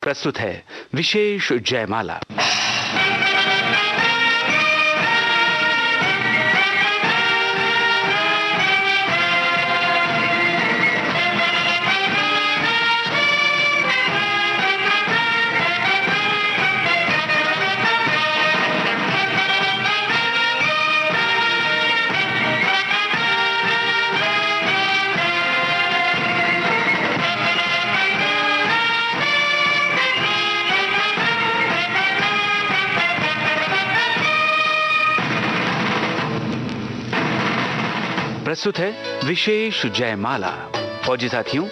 प्रस्तुत है विशेष जयमाला। प्रस्तुत है विशेष जयमाला। फौजी साथियों,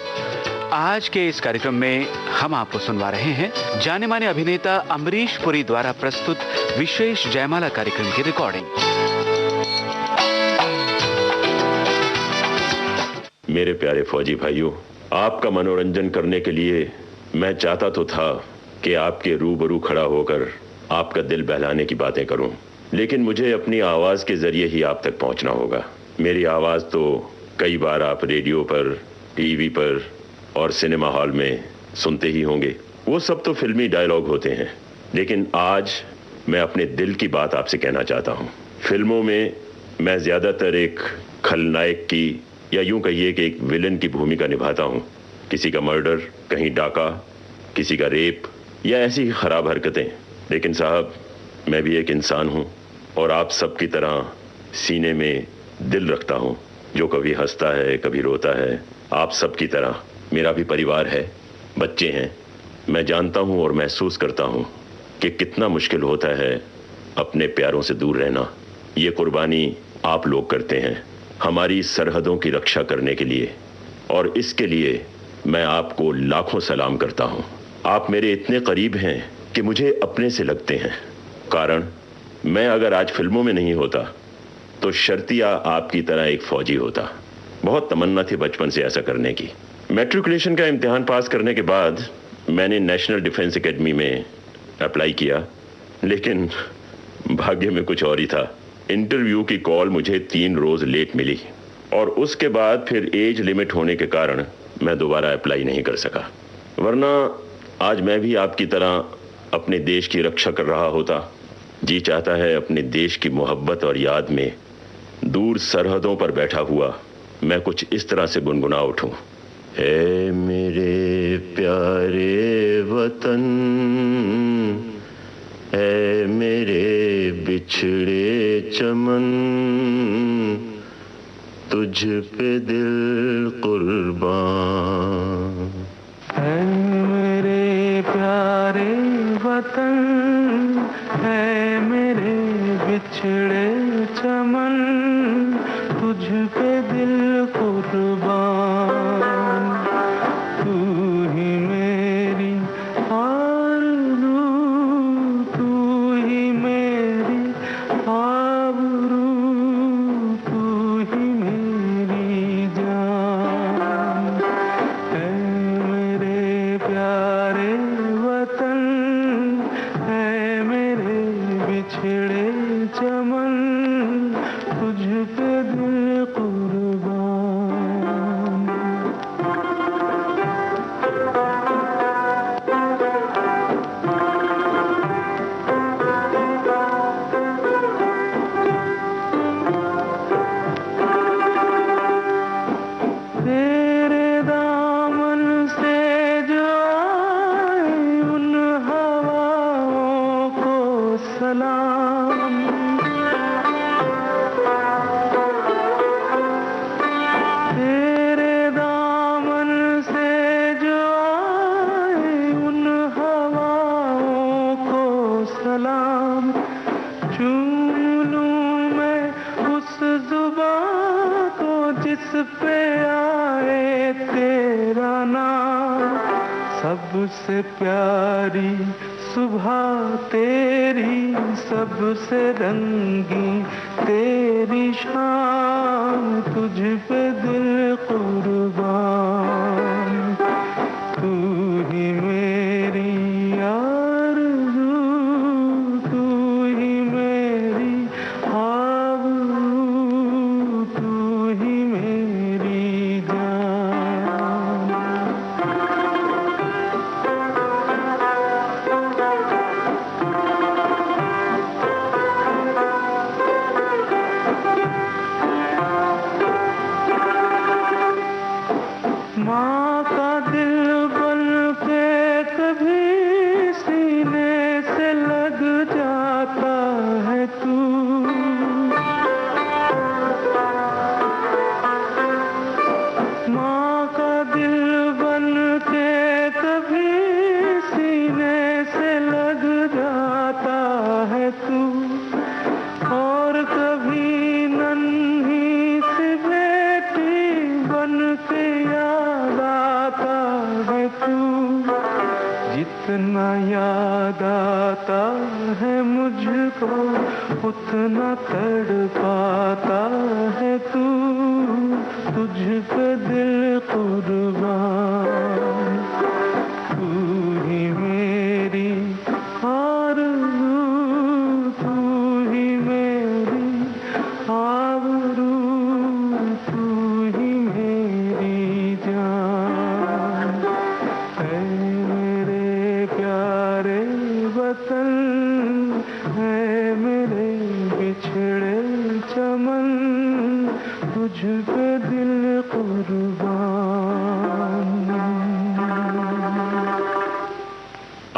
आज के इस कार्यक्रम में हम आपको सुनवा रहे हैं जाने माने अभिनेता अमरीश पुरी द्वारा प्रस्तुत विशेष जयमाला कार्यक्रम की रिकॉर्डिंग। मेरे प्यारे फौजी भाइयों, आपका मनोरंजन करने के लिए मैं चाहता तो था कि आपके रूबरू खड़ा होकर आपका दिल बहलाने की बातें करूं, लेकिन मुझे अपनी आवाज के जरिए ही आप तक पहुंचना होगा। मेरी आवाज़ तो कई बार आप रेडियो पर, टीवी पर और सिनेमा हॉल में सुनते ही होंगे। वो सब तो फिल्मी डायलॉग होते हैं, लेकिन आज मैं अपने दिल की बात आपसे कहना चाहता हूँ। फिल्मों में मैं ज़्यादातर एक खलनायक की या यूं कहिए कि एक विलन की भूमिका निभाता हूँ। किसी का मर्डर, कहीं डाका, किसी का रेप या ऐसी ही ख़राब हरकतें। लेकिन साहब, मैं भी एक इंसान हूँ और आप सब की तरह सीने में दिल रखता हूँ, जो कभी हंसता है, कभी रोता है। आप सब की तरह मेरा भी परिवार है, बच्चे हैं। मैं जानता हूँ और महसूस करता हूँ कि कितना मुश्किल होता है अपने प्यारों से दूर रहना। ये कुर्बानी आप लोग करते हैं हमारी सरहदों की रक्षा करने के लिए, और इसके लिए मैं आपको लाखों सलाम करता हूँ। आप मेरे इतने करीब हैं कि मुझे अपने से लगते हैं। कारण मैं अगर आज फिल्मों में नहीं होता तो शर्तिया आपकी तरह एक फौजी होता। बहुत तमन्ना थी बचपन से ऐसा करने की। मैट्रिकुलेशन का इम्तिहान पास करने के बाद मैंने नेशनल डिफेंस एकेडमी में अप्लाई किया, लेकिन भाग्य में कुछ और ही था। इंटरव्यू की कॉल मुझे 3 रोज़ लेट मिली और उसके बाद फिर एज लिमिट होने के कारण मैं दोबारा अप्लाई नहीं कर सका। वरना आज मैं भी आपकी तरह अपने देश की रक्षा कर रहा होता। जी चाहता है अपने देश की मोहब्बत और याद में दूर सरहदों पर बैठा हुआ मैं कुछ इस तरह से गुनगुना उठूं। है मेरे प्यारे वतन, है मेरे बिछड़े चमन, तुझ पे दिल कुर्बान। है मेरे प्यारे वतन, है मेरे बिछड़े चमन, तुझ पे दिल कुर्बान। तू ही मेरी आरज़ू, तू ही मेरी आबरू, तू ही मेरी जान। है मेरे प्यारे वतन, है मेरे बिछड़े चमन, तुझ पे दिल कुर्बान। तेरे दामन से जो आए उन हवाओं को सलाम। तेरे दामन से जो आए उन हवाओं को सलाम। चूम लूं मैं उस जुबां को जिस पे आए तेरा नाम। सबसे प्यारी सुबह तेरी, सबसे रंगी तेरी शाम, तुझ पे दिल कुर्बान। तू ही मेरी आरज़ू, तू ही मेरी आबरू, तू ही मेरी जान। जितना याद आता है मुझको उतना तड़पाता है तू, तुझ पे दिल कुर्बान। तू ही मेरी आरज़ू, तू ही मेरी आबरू, तू ही मेरी जान। है मेरे प्यारे वतन, है मेरे बिछड़े चमन, तुझ पे दिल कुर्बान।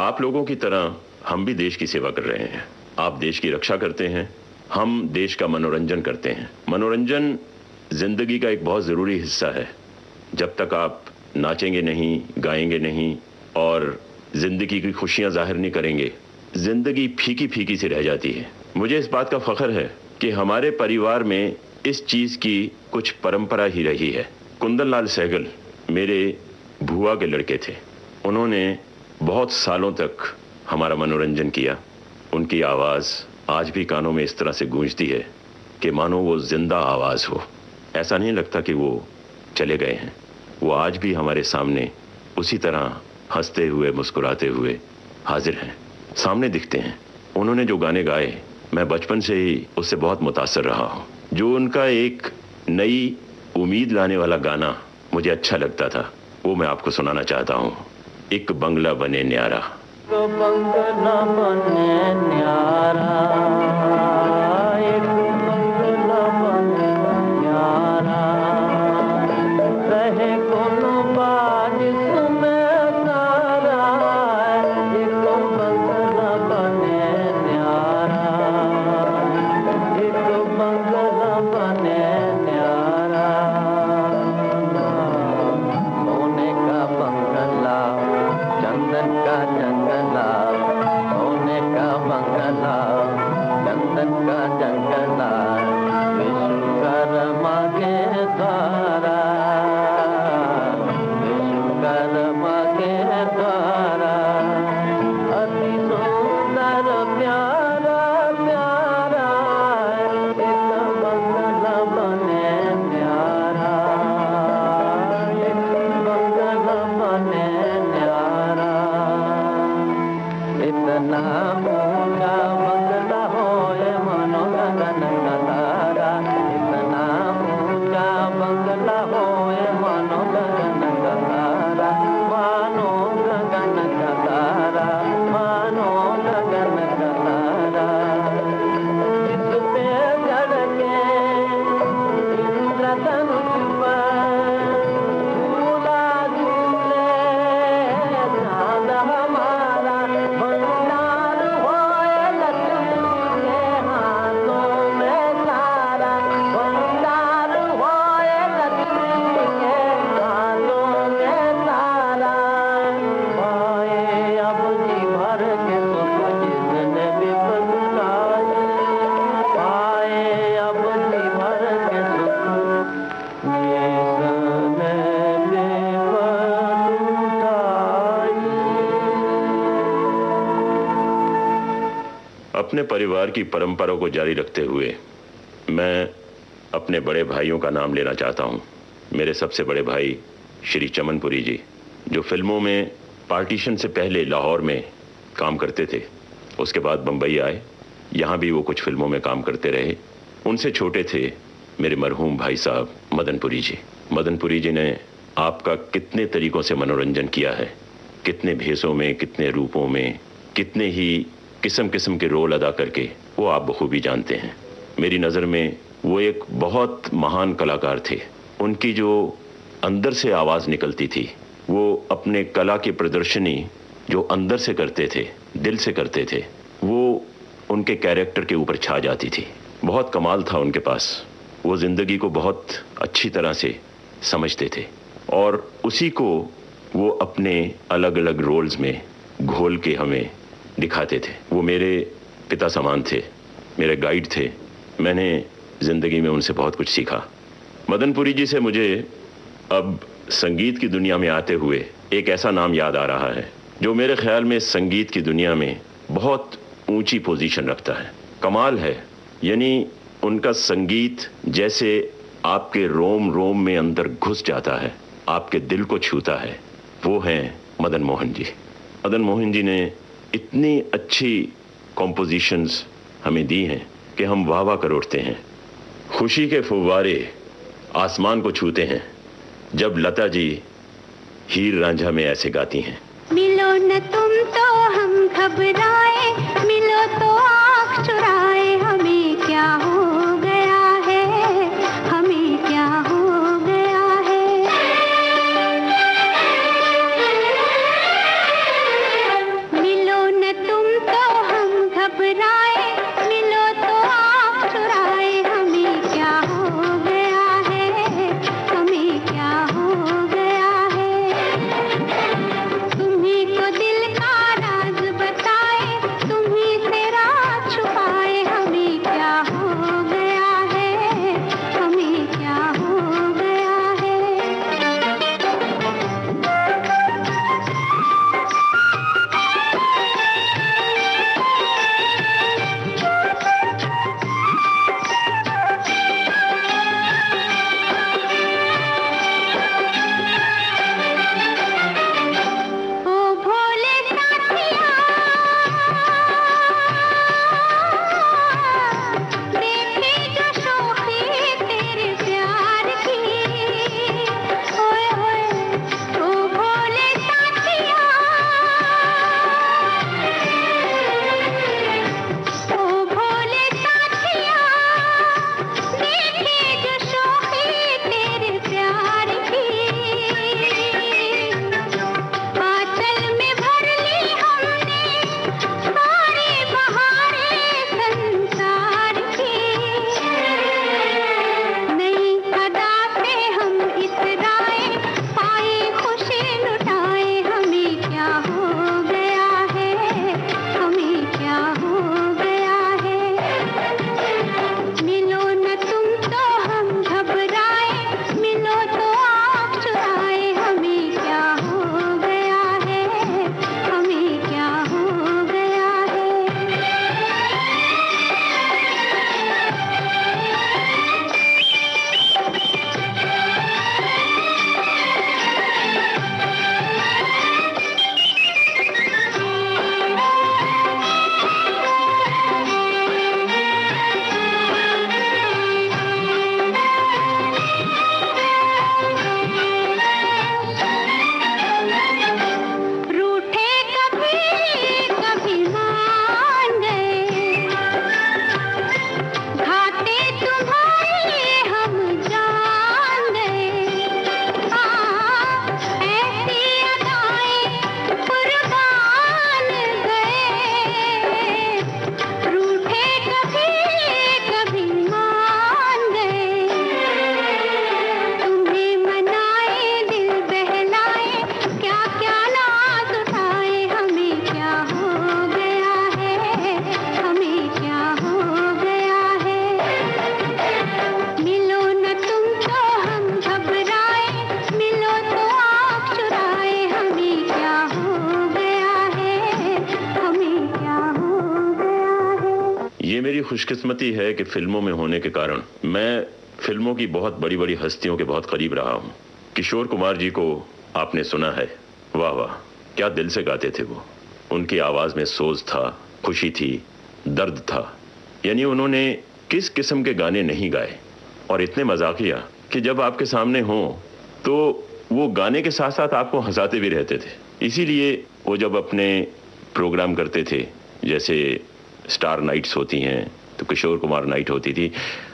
आप लोगों की तरह हम भी देश की सेवा कर रहे हैं। आप देश की रक्षा करते हैं, हम देश का मनोरंजन करते हैं। मनोरंजन जिंदगी का एक बहुत ज़रूरी हिस्सा है। जब तक आप नाचेंगे नहीं, गाएंगे नहीं और जिंदगी की खुशियां जाहिर नहीं करेंगे, जिंदगी फीकी फीकी सी रह जाती है। मुझे इस बात का फख्र है कि हमारे परिवार में इस चीज़ की कुछ परंपरा ही रही है। कुंदन लाल सहगल मेरे भुआ के लड़के थे। उन्होंने बहुत सालों तक हमारा मनोरंजन किया। उनकी आवाज़ आज भी कानों में इस तरह से गूंजती है कि मानो वो जिंदा आवाज़ हो। ऐसा नहीं लगता कि वो चले गए हैं। वो आज भी हमारे सामने उसी तरह हंसते हुए, मुस्कुराते हुए हाजिर हैं, सामने दिखते हैं। उन्होंने जो गाने गाए, मैं बचपन से ही उससे बहुत मुतासर रहा हूँ। जो उनका एक नई उम्मीद लाने वाला गाना मुझे अच्छा लगता था, वो मैं आपको सुनाना चाहता हूँ। एक बंगला बने न्यारा। तो बंगला बने न्यारा, एक बंगला बने न्यारा, रहे कोनो बाज सुने तारा, एक बंगला बने न्यारा, एक बंगला बने न्यारा। सोने का बंगला, चंदन का जंगला, सोने का बंगला, चंदन का जंगला, विश्वकर्मा के द्वारा, विश्वकर्मा के द्वारा। अति सुंदर प्यारा प्यारा, एक बंगला बने न्यारा, एक बंगला बने न्यारा। इतना ऊंचा बंगला होए मनो गगन का तारा, इतना ऊंचा बंगला होए मनो गगन का तारा, मानो गगन का तारा, मानो गगन का तारा। जिस पे चढ़ के इंद्रधनुष पर झूला झूले चांद हमारा, भंडार होए लक्ष्मी के हाथों में सारा, भंडार होए लक्ष्मी के हाथों में सारा। पाए अब जी भर के सुख जिसने भी पलटाए, पाए अब जी भर के सुख जिसने भी पलटाए। अपने परिवार की परंपरा को जारी रखते हुए मैं अपने बड़े भाइयों का नाम लेना चाहता हूं। मेरे सबसे बड़े भाई श्री चमनपुरी जी, जो फिल्मों में पार्टीशन से पहले लाहौर में काम करते थे, उसके बाद बम्बई आए, यहाँ भी वो कुछ फिल्मों में काम करते रहे। उनसे छोटे थे मेरे मरहूम भाई साहब मदनपुरी जी। मदनपुरी जी ने आपका कितने तरीकों से मनोरंजन किया है, कितने भेषों में, कितने रूपों में, कितने ही किस्म किस्म के रोल अदा करके, वो आप बखूबी जानते हैं। मेरी नज़र में वो एक बहुत महान कलाकार थे। उनकी जो अंदर से आवाज़ निकलती थी, वो अपने कला की प्रदर्शनी जो अंदर से करते थे, दिल से करते थे, वो उनके कैरेक्टर के ऊपर छा जाती थी। बहुत कमाल था उनके पास। वो ज़िंदगी को बहुत अच्छी तरह से समझते थे और उसी को वो अपने अलग अलग रोल्स में घोल के हमें दिखाते थे। वो मेरे पिता समान थे, मेरे गाइड थे। मैंने ज़िंदगी में उनसे बहुत कुछ सीखा। मदनपुरी जी से मुझे अब संगीत की दुनिया में आते हुए एक ऐसा नाम याद आ रहा है जो मेरे ख्याल में संगीत की दुनिया में बहुत ऊंची पोजीशन रखता है। कमाल है, यानी उनका संगीत जैसे आपके रोम रोम में अंदर घुस जाता है, आपके दिल को छूता है। वो हैं मदन मोहन जी। मदन मोहन जी ने इतनी अच्छी कॉम्पोजिशंस हमें दी हैं कि हम वाह वाह कर उठते हैं। खुशी के फुव्वारे आसमान को छूते हैं जब लता जी हीर रांझा में ऐसे गाती हैं। मिलो न तुम तो हम घबराए, मिलो तो आँख चुराए, हमें क्या हो गया है, हमें क्या हो गया है। मिलो न तुम तो हम घबराए, मिलो तो आँख चुराए, हमें क्या हो गया है, हमें क्या हो गया है। तुम्हीं को दिल का राज बताए, तुम्हीं से राज छुपाए, हमें क्या हो गया है, हमें क्या हो गया है। ओ भोले साथिया, देखी जो शोखी तेरे प्यार की, ओए ओए ओ भोले साथिया, ओ भोले साथिया, देखी जो शोखी तेरे प्यार की। आंचल में भर ली हमने सारी बहारें संसार की। नई अदा से हम इतराए, पाए खुशी लुटाए, हमें क्या हो गया है, हमें क्या हो गया है। मिलो न तुम तो हम घबराए, मिलो तो आँख चुराए, हमें क्या हो गया है, हमें क्या हो गया है। रूठे कभी कभी मान गए, घाटे तुम्हारे हम जान गए। ऐसी अदाएं कुर्बान गए, रूठे कभी कभी मान गए। तुम्हें मनाए दिल बहलाए, क्या क्या नाज उठाए, हमें क्या हो गया है, हमें क्या हो गया है। मिलो न तुम तो हम घबराए, मिलो तो आँख चुराए, हमें क्या हो गया है, हमें क्या हो गया है। ये मेरी खुशकिस्मती है कि फिल्मों में होने के कारण मैं फिल्मों की बहुत बड़ी बड़ी हस्तियों के बहुत करीब रहा हूँ। किशोर कुमार जी को आपने सुना है, वाह वाह, क्या दिल से गाते थे वो। उनकी आवाज़ में सोज था, खुशी थी, दर्द था। यानी उन्होंने किस किस्म के गाने नहीं गाए, और इतने मजाकिया कि जब आपके सामने हों तो वो गाने के साथ साथ आपको हंसाते भी रहते थे। इसीलिए वो जब अपने प्रोग्राम करते थे, जैसे स्टार नाइट्स होती हैं तो किशोर कुमार नाइट होती थी।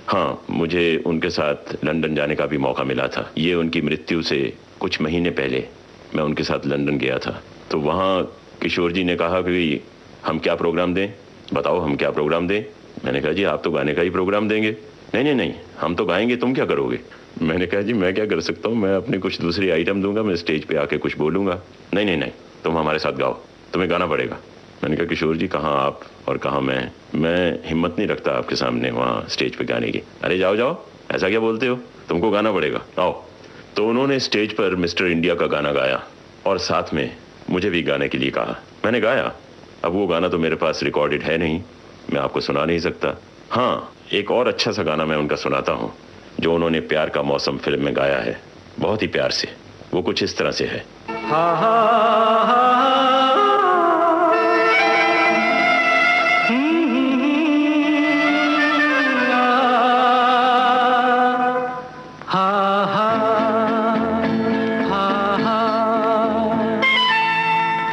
हाँ, मुझे उनके साथ लंदन जाने का भी मौका मिला था। ये उनकी मृत्यु से कुछ महीने पहले मैं उनके साथ लंदन गया था। तो वहाँ किशोर जी ने कहा कि हम क्या प्रोग्राम दें, बताओ हम क्या प्रोग्राम दें। मैंने कहा जी आप तो गाने का ही प्रोग्राम देंगे। नहीं, हम तो गाएंगे, तुम क्या करोगे। मैंने कहा जी मैं क्या कर सकता हूँ, मैं अपनी कुछ दूसरी आइटम दूंगा, मैं स्टेज पे आके कुछ बोलूँगा। नहीं, तुम हमारे साथ गाओ, तुम्हें गाना पड़ेगा। मैंने कहा किशोर जी कहाँ आप और कहाँ मैं हिम्मत नहीं रखता आपके सामने वहाँ स्टेज पे गाने की। अरे जाओ, ऐसा क्या बोलते हो, तुमको गाना पड़ेगा, आओ। तो उन्होंने स्टेज पर मिस्टर इंडिया का गाना गाया और साथ में मुझे भी गाने के लिए कहा। मैंने गाया। अब वो गाना तो मेरे पास रिकॉर्डेड है नहीं, मैं आपको सुना नहीं सकता। हाँ, एक और अच्छा सा गाना मैं उनका सुनाता हूँ जो उन्होंने प्यार का मौसम फिल्म में गाया है, बहुत ही प्यार से। वो कुछ इस तरह से है।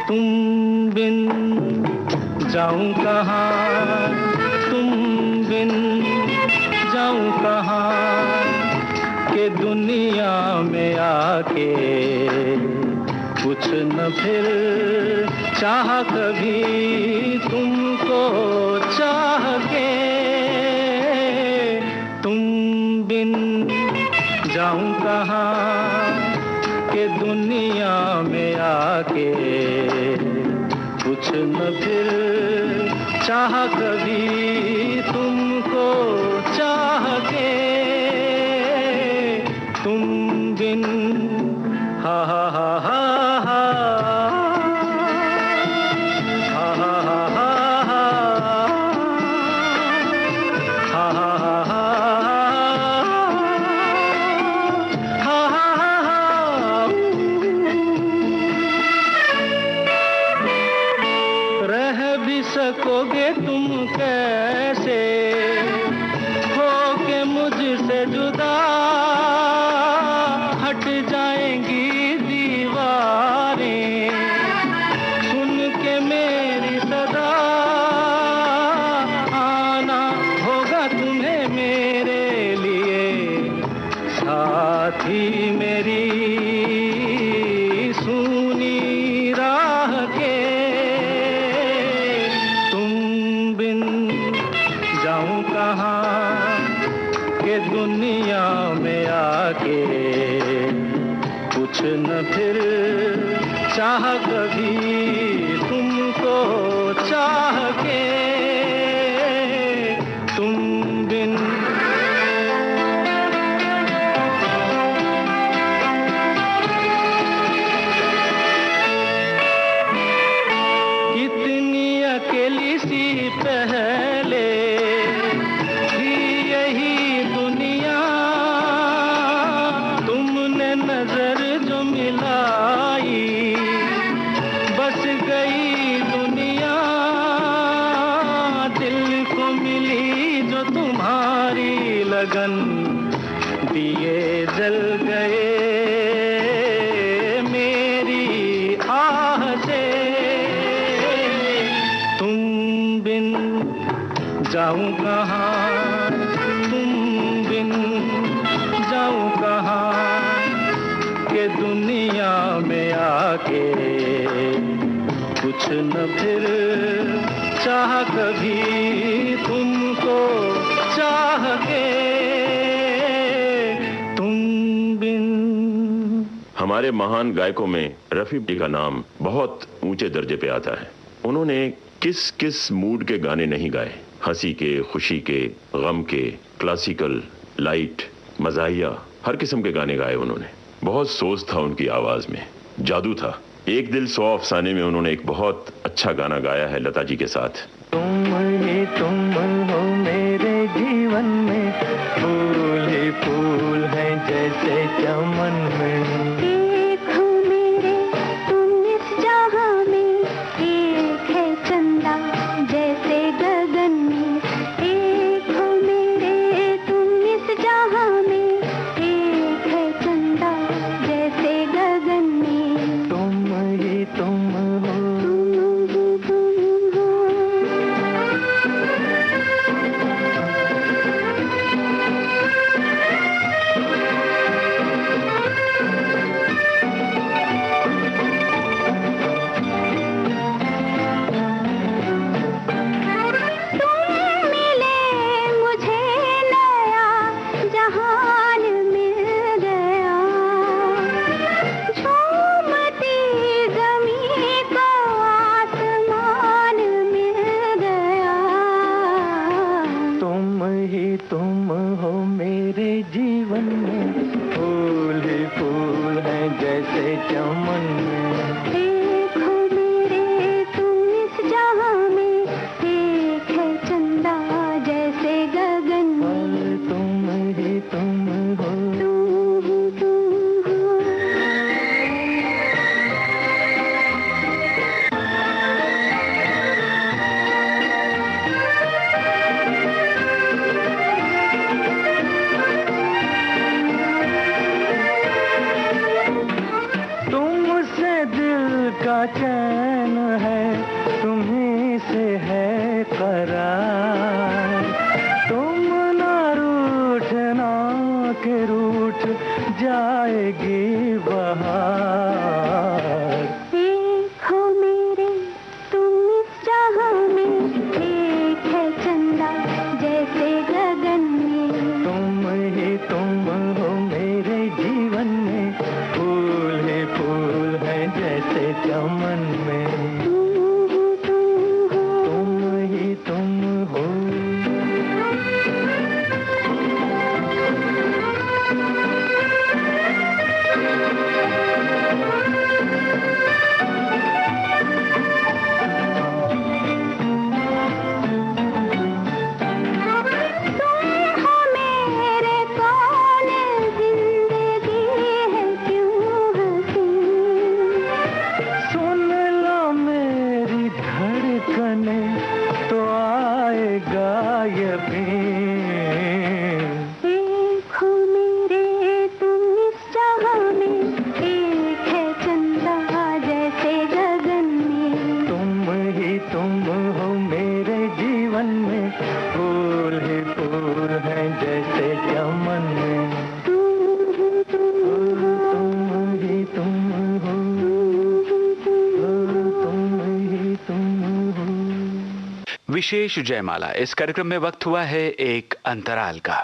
तुम बिन जाऊं कहाँ, तुम बिन जाऊं कहाँ, के दुनिया में आके कुछ न फिर चाह कभी तुमको चाह के। तुम बिन जाऊं कहाँ, के दुनिया में आके कुछ न फिर चाह कभी तुमको चाह के। तुम बिन हा हा हा हा हा हा हा हा हा हा सकोगे तुम कैसे हो के मुझसे जुदा, हट जाएंगी दीवारें सुन के मेरी सदा। आना होगा तुम्हें मेरे लिए साथी मेरी सुनी राह के। जाऊं कहाँ के दुनिया में आके कुछ न फिर चाह कभी तुमको चाह के। तुम बिन कितनी अकेली सी पहले नजर जो मिलाई, बस गई दुनिया दिल को मिली जो तुम्हारी लगन। दिए जल गए मेरी आह से। तुम बिन जाऊं कहाँ, तुम बिन जाऊं कहाँ, के दुनिया में आके कुछ न फिर चाह कभी तुमको चाह के। तुम बिन। हमारे महान गायकों में रफी जी का नाम बहुत ऊंचे दर्जे पे आता है। उन्होंने किस किस मूड के गाने नहीं गाए, हंसी के, खुशी के, गम के, क्लासिकल, लाइट, मज़ाहिया, हर किस्म के गाने गाए उन्होंने। बहुत सोच था उनकी आवाज में, जादू था। एक दिल 100 अफसाने में उन्होंने एक बहुत अच्छा गाना गाया है लता जी के साथ। तुम ही तुम हो मेरे जीवन में, फूल ही फूल हैं जैसे चमन में। एक हो मेरे तुम इस जहां में, एक है चंदा जैसे गगन में। एक हो मेरे तुम इस जहां में, एक है चंदा जैसे गगन में। तुम ही तुम हो, तुम ही तुम हो। विशेष जयमाला। इस कार्यक्रम में वक्त हुआ है एक अंतराल का।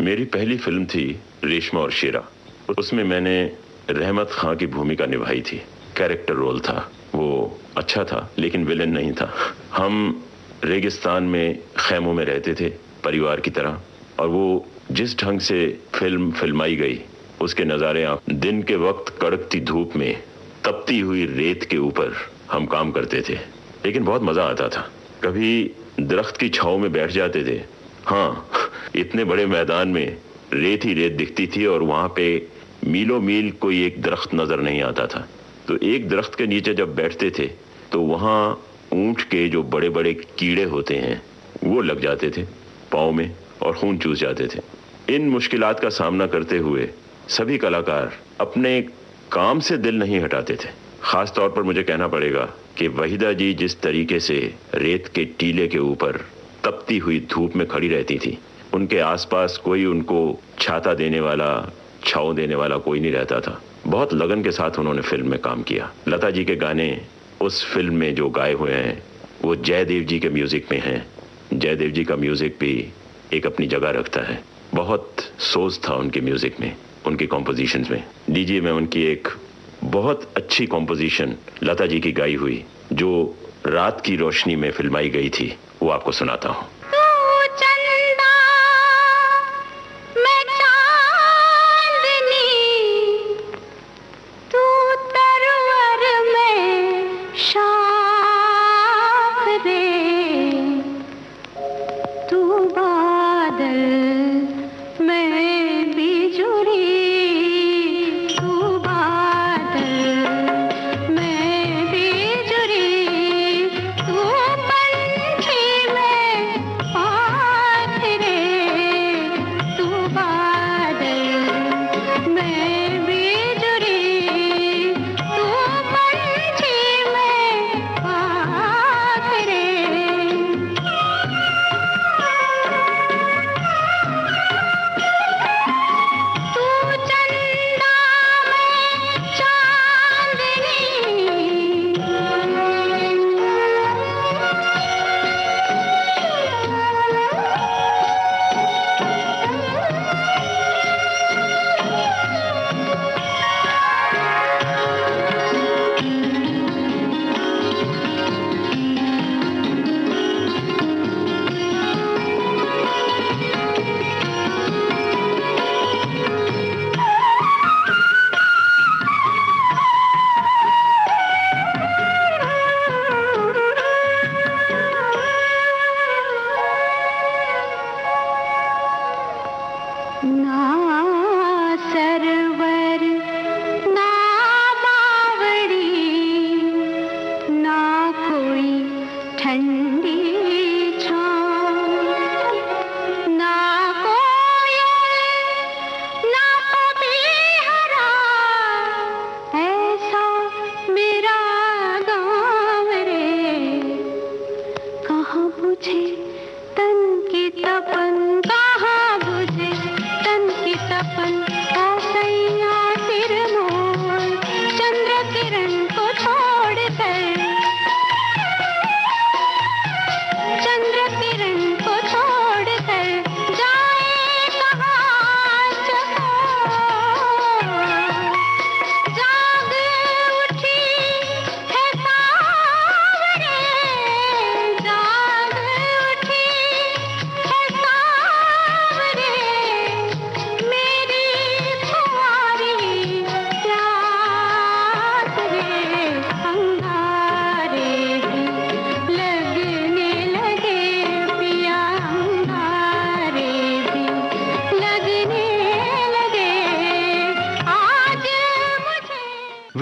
मेरी पहली फिल्म थी रेशमा और शेरा। उसमें मैंने रहमत खां की भूमिका निभाई थी। कैरेक्टर रोल था, वो अच्छा था लेकिन विलेन नहीं था। हम रेगिस्तान में खैमों में रहते थे परिवार की तरह, और वो जिस ढंग से फिल्माई गई उसके नज़ारे आप दिन के वक्त कड़कती धूप में तपती हुई रेत के ऊपर हम काम करते थे, लेकिन बहुत मज़ा आता था। कभी दरख्त की छांव में बैठ जाते थे। हाँ, इतने बड़े मैदान में रेत ही रेत दिखती थी और वहाँ पे मीलों मील कोई एक दरख्त नज़र नहीं आता था। तो एक दरख्त के नीचे जब बैठते थे तो वहाँ ऊंट के जो बड़े बड़े कीड़े होते हैं वो लग जाते थे पाँव में और खून चूस जाते थे। इन मुश्किलात का सामना करते हुए सभी कलाकार अपने काम से दिल नहीं हटाते थे। ख़ास तौर पर मुझे कहना पड़ेगा कि वहीदा जी जिस तरीके से रेत के टीले के ऊपर तपती हुई धूप में खड़ी रहती थी, उनके आसपास कोई उनको छाता देने वाला, छाँव देने वाला कोई नहीं रहता था। बहुत लगन के साथ उन्होंने फिल्म में काम किया। लता जी के गाने उस फिल्म में जो गाए हुए हैं वो जयदेव जी के म्यूज़िक में हैं। जयदेव जी का म्यूज़िक भी एक अपनी जगह रखता है। बहुत सोच था उनके म्यूज़िक में, उनकी कॉम्पोजिशंस में। लीजिए मैं उनकी एक बहुत अच्छी कॉम्पोजिशन लता जी की गाई हुई जो रात की रोशनी में फिल्माई गई थी वो आपको सुनाता हूँ।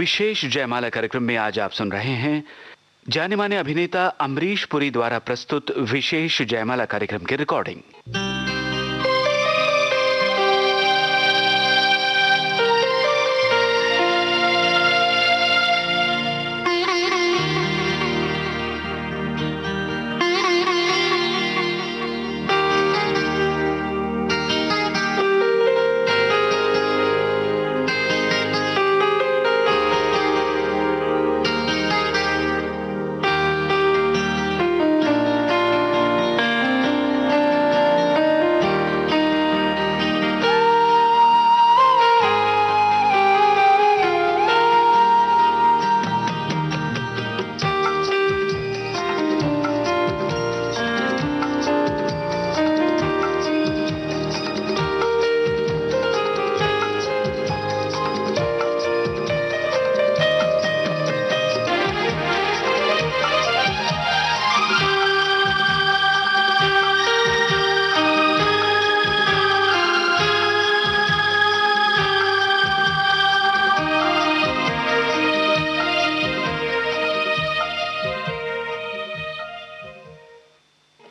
विशेष जयमाला कार्यक्रम में आज आप सुन रहे हैं जाने माने अभिनेता अमरीश पुरी द्वारा प्रस्तुत विशेष जयमाला कार्यक्रम की रिकॉर्डिंग।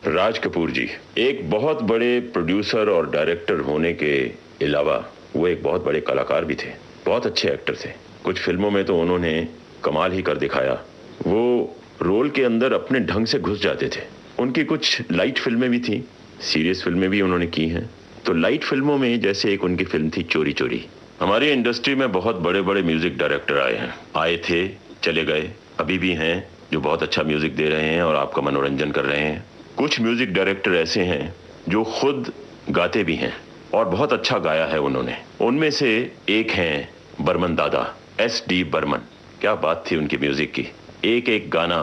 राज कपूर जी एक बहुत बड़े प्रोड्यूसर और डायरेक्टर होने के अलावा वो एक बहुत बड़े कलाकार भी थे, बहुत अच्छे एक्टर थे। कुछ फिल्मों में तो उन्होंने कमाल ही कर दिखाया। वो रोल के अंदर अपने ढंग से घुस जाते थे। उनकी कुछ लाइट फिल्में भी थी, सीरियस फिल्में भी उन्होंने की हैं। तो लाइट फिल्मों में जैसे एक उनकी फिल्म थी चोरी चोरी। हमारी इंडस्ट्री में बहुत बड़े बड़े म्यूजिक डायरेक्टर आए थे, चले गए, अभी भी हैं जो बहुत अच्छा म्यूजिक दे रहे हैं और आपका मनोरंजन कर रहे हैं। कुछ म्यूजिक डायरेक्टर ऐसे हैं जो खुद गाते भी हैं और बहुत अच्छा गाया है उन्होंने। उनमें से एक हैं बर्मन दादा, SD बर्मन। क्या बात थी उनकी म्यूजिक की, एक एक गाना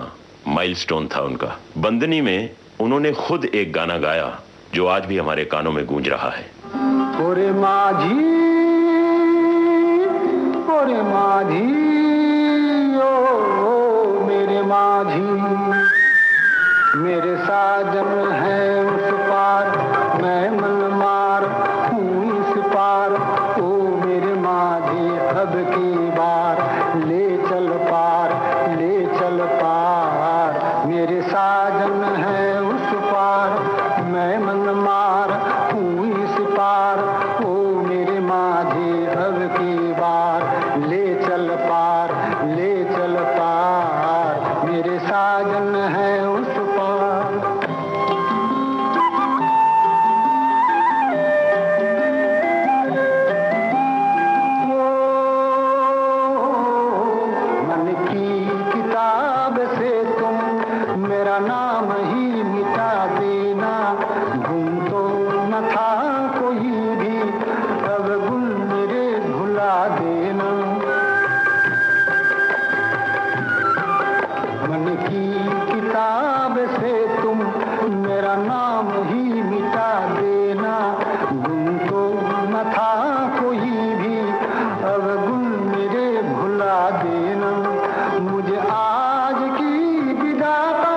माइलस्टोन था उनका। बंदनी में उन्होंने खुद एक गाना गाया जो आज भी हमारे कानों में गूंज रहा है। ओरे माझी ओ मेरे माझी, मेरे साजन है उस पार, मैं मन मार हूँ इस पार। ओ मेरे माझी अब की बार ले चल पार, ले चल पार। मेरे साजन है उस पार, मैं मन मार हूँ इस पार। ओ मेरे माझी अब की बार ले चल पार, ले चल पार। मेरे साजन है उस नाम ही मिटा देना। गुम तो न था कोई भी, अब गुल मेरे भुला देना। मन की किताब से तुम मेरा नाम ही मिटा देना। गुम तो न था कोई भी, अब गुल मेरे भुला देना। मुझे आज की विदा का,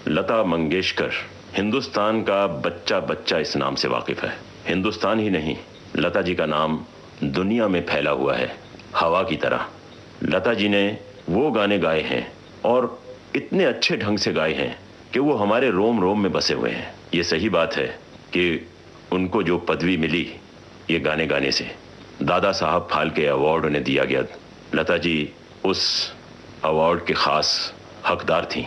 लता मंगेशकर हिंदुस्तान का बच्चा बच्चा इस नाम से वाकिफ है। हिंदुस्तान ही नहीं, लता जी का नाम दुनिया में फैला हुआ है हवा की तरह। लता जी ने वो गाने गाए हैं और इतने अच्छे ढंग से गाए हैं कि वो हमारे रोम रोम में बसे हुए हैं। ये सही बात है कि उनको जो पदवी मिली ये गाने गाने से, दादा साहब फाल्के अवार्ड उन्हें दिया गया। लता जी उस अवार्ड के खास हकदार थीं।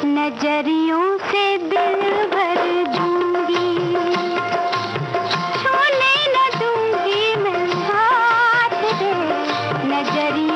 नजरियों से दिल भर दूंगी, छूने न दूंगी मैं हाथ दे। नजरियों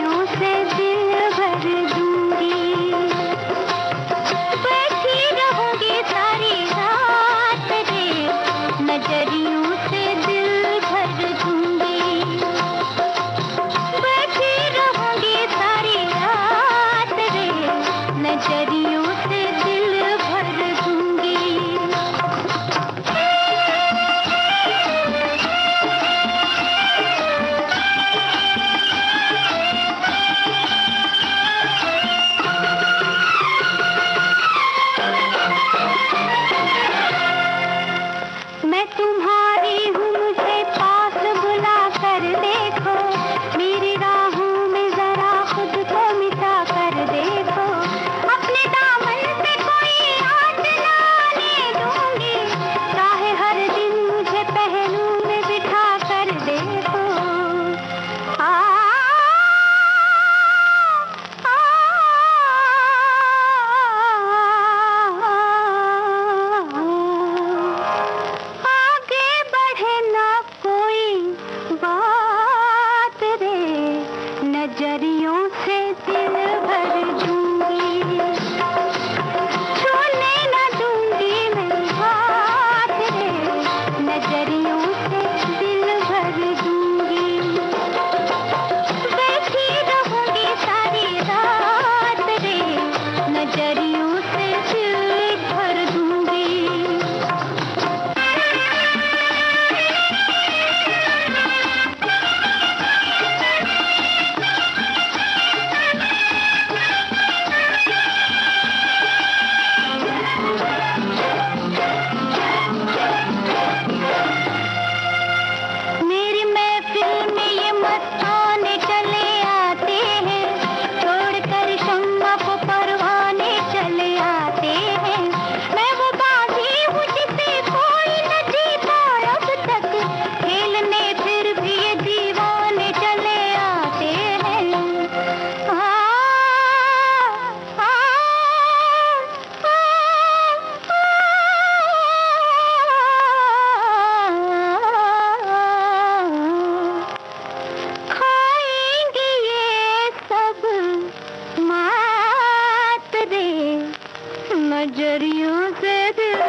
नजरियों से दिल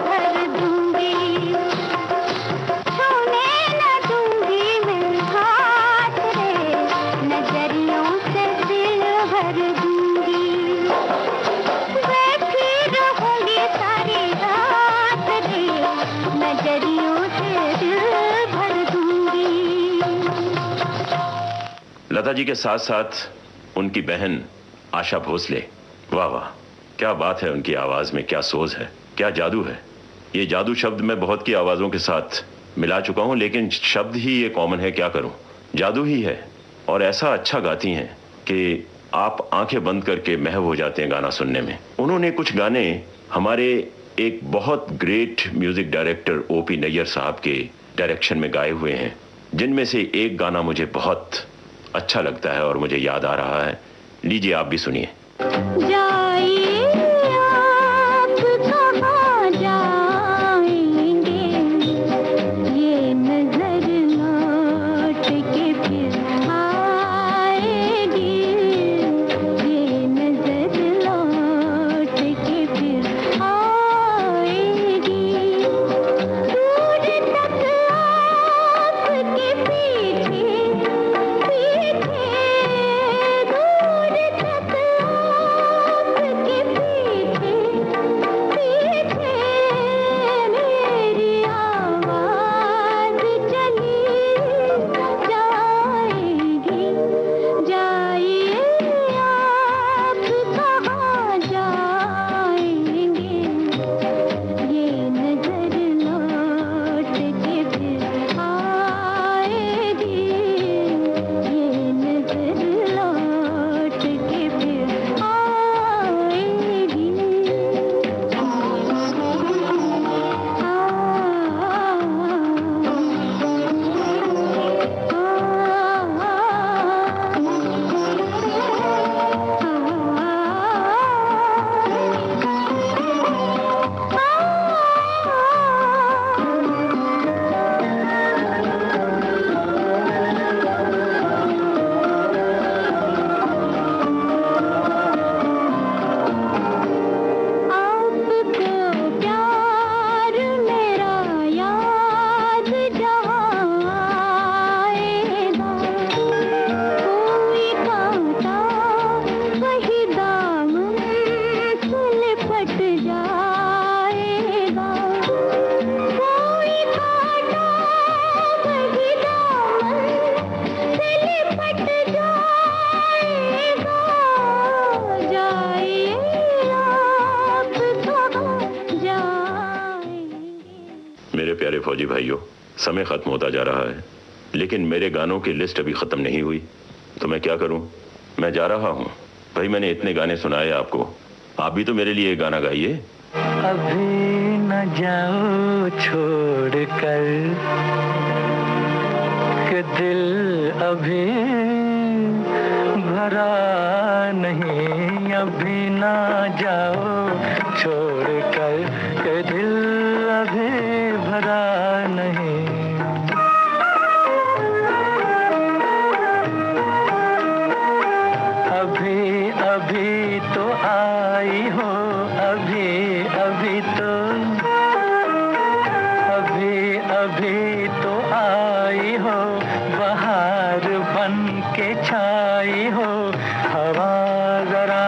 भर दूंगी, छूने न दूंगी मैं हाथ रे, नजरियों से दिल भर दूंगी, बैठी रहूंगी सारी रात रे, नजरियों से दिल भर दूंगी। लता जी के साथ साथ उनकी बहन आशा भोसले, वाह वाह, क्या बात है। उनकी आवाज में क्या सोज है, क्या जादू है। ये जादू शब्द मैं बहुत की आवाजों के साथ मिला चुका हूं, लेकिन शब्द ही ये कॉमन है, क्या करूं। जादू ही है, और ऐसा अच्छा गाती हैं कि आप आंखें बंद करके महव हो जाते हैं गाना सुनने में। उन्होंने कुछ गाने हमारे एक बहुत great music director O P Nayyar साहब के डायरेक्शन में गाए हुए हैं, जिनमें से एक गाना मुझे बहुत अच्छा लगता है और मुझे याद आ रहा है। लीजिए आप भी सुनिए। जाइए आप कहाँ जाएंगे, ये नजर लौट के फिर आएगी, ये नजर लौट के फिर आएगी, दूर तक आपके पीछे पीछे, दूर तक आपके पीछे पीछे, मेरी आवाज चली जाएगी, जाइए आप कहाँ जाएंगे, ये नजर लौट के फिर आएगी, ये नजर लौट के फिर आपको प्यार मेरा याद जहाँ आएगा, कोई कांटा वही दामन से लिपट जाएगा, कोई कांटा वही दामन से लिपट जाएगा, जाइए आप कहाँ जाएंगे। मेरे प्यारे फौजी भाइयों, समय खत्म होता जा रहा है, लेकिन मेरे गानों की लिस्ट अभी खत्म नहीं हुई, तो मैं क्या करूं। मैं जा रहा हूं। भाई मैंने इतने गाने सुनाए आपको, आप भी तो मेरे लिए एक गाना गाइए। अभी न जाओ छोड़ कर कि दिल अभी भरा नहीं, अभी ना जाओ छोड़ कर कि दिल अभी भरा नहीं। अभी अभी तो आई हो, अभी अभी तो, अभी अभी तो आई हो, बहार बन के छाई हो, हवा जरा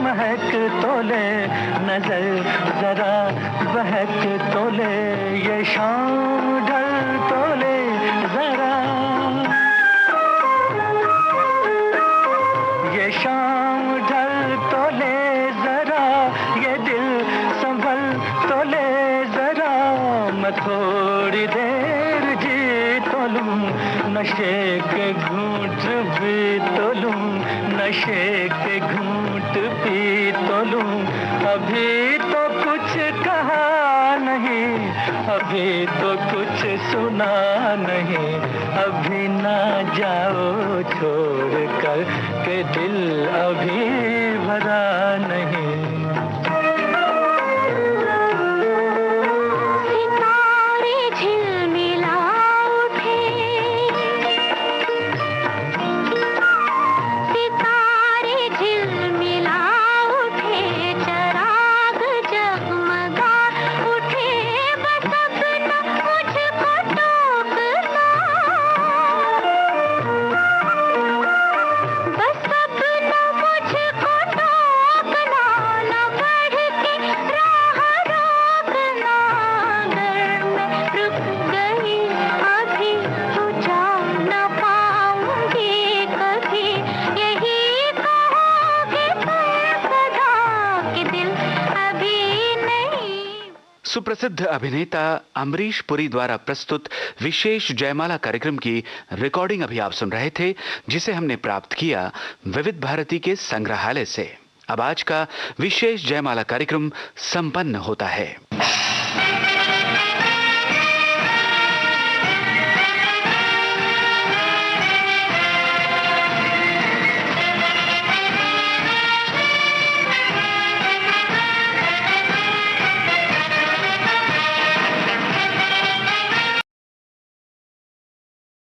महक तो ले, नजर जरा बहक तो ले, ये शाम ढल तो ले जरा, ये शाम ढल तो ले जरा, ये दिल संभल तो ले जरा, मैं थोड़ी देर जी तो लूं, नशे के घूंट भी तो लूं, नशे के घूंट पी तो लूं, अभी तो कुछ कहा नहीं, अभी तो कुछ सुना नहीं, अभी ना जाओ छोड़ कर के दिल अभी भरा नहीं। सितारे झिलमिला उठे, सितारे झिलमिला उठे, चराग सुप्रसिद्ध अभिनेता अमरीश पुरी द्वारा प्रस्तुत विशेष जयमाला कार्यक्रम की रिकॉर्डिंग अभी आप सुन रहे थे, जिसे हमने प्राप्त किया विविध भारती के संग्रहालय से। अब आज का विशेष जयमाला कार्यक्रम संपन्न होता है।